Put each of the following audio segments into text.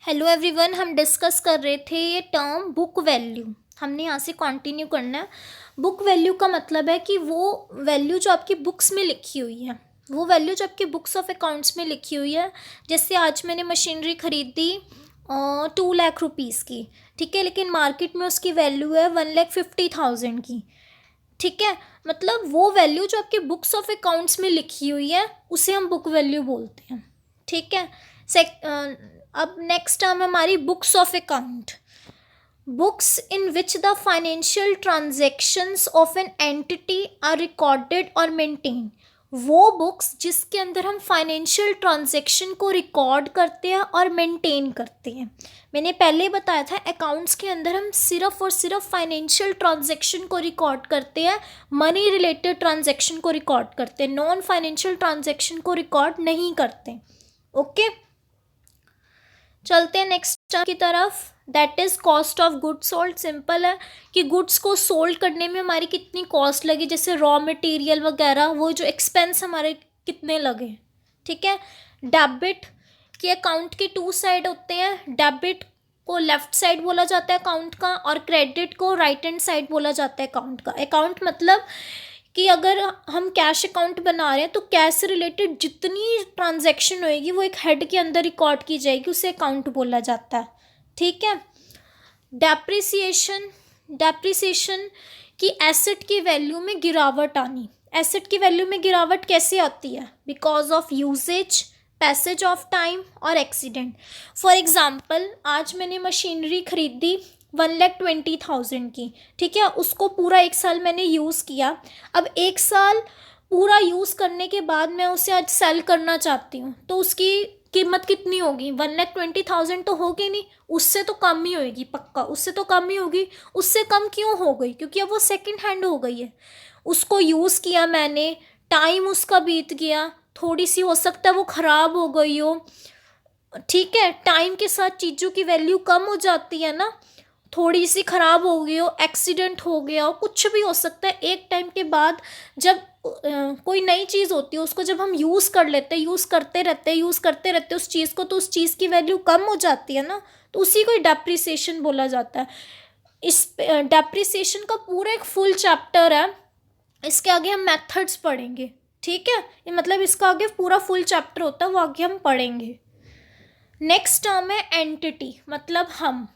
Hello everyone, हम discuss कर रहे थे ये टर्म बुक वैल्यू। हमने यहाँ से कंटिन्यू करना है। बुक वैल्यू का मतलब है कि वो वैल्यू जो आपकी बुक्स में लिखी हुई है, वो वैल्यू जो आपकी बुक्स ऑफ अकाउंट्स में लिखी हुई है। जैसे आज मैंने मशीनरी खरीदी 2 लाख रुपीज़ की, ठीक है, लेकिन मार्केट में उसकी वैल्यू है 1,50,000 की, ठीक है। मतलब वो वैल्यू जो आपकी बुक्स ऑफ अकाउंट्स में लिखी हुई है उसे हम बुक वैल्यू बोलते हैं, ठीक है। अब नेक्स्ट टर्म है हमारी books of account. Books in which the financial transactions of an entity are recorded और मेंटेन। वो बुक्स जिसके अंदर हम फाइनेंशियल ट्रांजेक्शन को रिकॉर्ड करते हैं और मेंटेन करते हैं। मैंने पहले ही बताया था अकाउंट्स के अंदर हम सिर्फ और सिर्फ फाइनेंशियल ट्रांजेक्शन को रिकॉर्ड करते हैं, मनी रिलेटेड ट्रांजेक्शन को रिकॉर्ड करते हैं, नॉन फाइनेंशियल ट्रांजेक्शन को रिकॉर्ड नहीं करते। ओके, चलते हैं नेक्स्ट टर्म की तरफ, that is cost of goods sold. Simple है कि गुड्स को सोल्ड करने में हमारी कितनी कॉस्ट लगी, जैसे रॉ मटेरियल वगैरह, वो जो एक्सपेंस हमारे कितने लगे, ठीक है। डेबिट के अकाउंट के 2 साइड होते हैं। डेबिट को लेफ्ट साइड बोला जाता है अकाउंट का, और क्रेडिट को राइट हैंड साइड बोला जाता है अकाउंट का। अकाउंट मतलब कि अगर हम कैश अकाउंट बना रहे हैं तो कैश से रिलेटेड जितनी ट्रांजैक्शन होएगी वो एक हेड के अंदर रिकॉर्ड की जाएगी, उसे अकाउंट बोला जाता है, ठीक है। डेप्रिसिएशन, डेप्रिसिएशन की एसेट की वैल्यू में गिरावट आनी। एसेट की वैल्यू में गिरावट कैसे आती है? Because of usages, passage of time और एक्सीडेंट। फॉर एग्जाम्पल, आज मैंने मशीनरी खरीदी 1,20,000 की, ठीक है, उसको पूरा 1 साल मैंने यूज़ किया। अब 1 साल पूरा यूज़ करने के बाद मैं उसे आज सेल करना चाहती हूँ, तो उसकी कीमत कितनी होगी? 1,20,000 तो होगी नहीं, उससे तो कम ही होगी, पक्का उससे तो कम ही होगी। उससे कम क्यों हो गई? क्योंकि अब वो सेकंड हैंड हो गई है। उसको यूज़ किया मैंने, टाइम उसका बीत गया, थोड़ी सी हो सकता है वो ख़राब हो गई हो, ठीक है। टाइम के साथ चीज़ों की वैल्यू कम हो जाती है ना, थोड़ी सी ख़राब हो गई हो, एक्सीडेंट हो गया हो, कुछ भी हो सकता है। एक टाइम के बाद जब कोई नई चीज़ होती है उसको जब हम यूज़ कर लेते हैं, यूज़ करते रहते उस चीज़ को, तो उस चीज़ की वैल्यू कम हो जाती है ना, तो उसी को डेप्रिसिएशन बोला जाता है। इस डेप्रिसिएशन का पूरा एक फुल चैप्टर है, इसके आगे हम मेथड्स पढ़ेंगे, ठीक है। ये मतलब इसका आगे पूरा फुल चैप्टर होता है, वो आगे हम पढ़ेंगे। नेक्स्ट टर्म है एंटिटी, मतलब हम।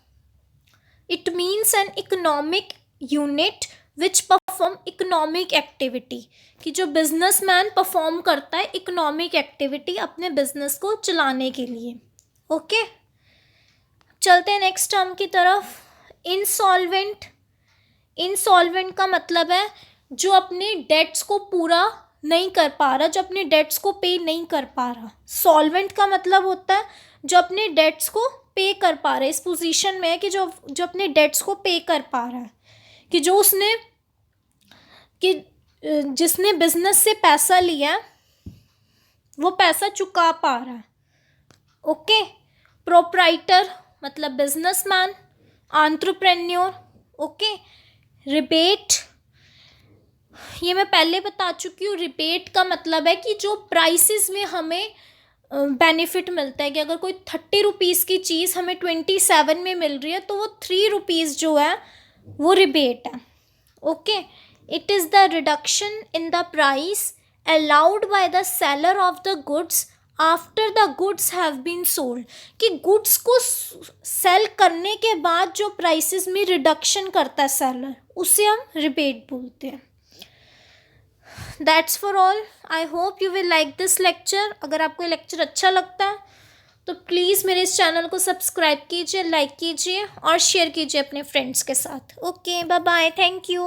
It means an economic unit which perform economic activity, कि जो बिजनेसमैन परफॉर्म करता है इकोनॉमिक एक्टिविटी अपने बिजनेस को चलाने के लिए। ओके, चलते हैं नेक्स्ट टर्म की तरफ। इंसॉल्वेंट, इंसॉल्वेंट का मतलब है जो अपने डेट्स को पूरा नहीं कर पा रहा, जो अपने डेट्स को पे नहीं कर पा रहा। सॉल्वेंट का मतलब होता है जो अपने डेट्स को पे कर पा रहा है, इस पोजीशन में है कि जो जो अपने डेट्स को पे कर पा रहा है, कि जो उसने कि जिसने बिजनेस से पैसा लिया वो पैसा चुका पा रहा है। ओके, प्रोप्राइटर मतलब बिजनेसमैन, एंटरप्रेन्योर। ओके, रिबेट, ये मैं पहले बता चुकी हूँ। रिबेट का मतलब है कि जो प्राइसेस में हमें बेनिफिट मिलता है, कि अगर कोई 30 रुपीज़ की चीज़ हमें 27 में मिल रही है तो वो 3 रुपीज़ जो है वो रिबेट है। Okay, it is the reduction in the price allowed by the seller of the goods after the goods have been sold, कि गुड्स को सेल करने के बाद जो प्राइसेस में रिडक्शन करता है सेलर, उसे हम रिबेट बोलते हैं। That's for all, I hope you will like this lecture. अगर आपको ये लेक्चर अच्छा लगता है तो प्लीज़ मेरे इस चैनल को सब्सक्राइब कीजिए, लाइक कीजिए और शेयर कीजिए अपने फ्रेंड्स के साथ। Okay, bye bye, thank you.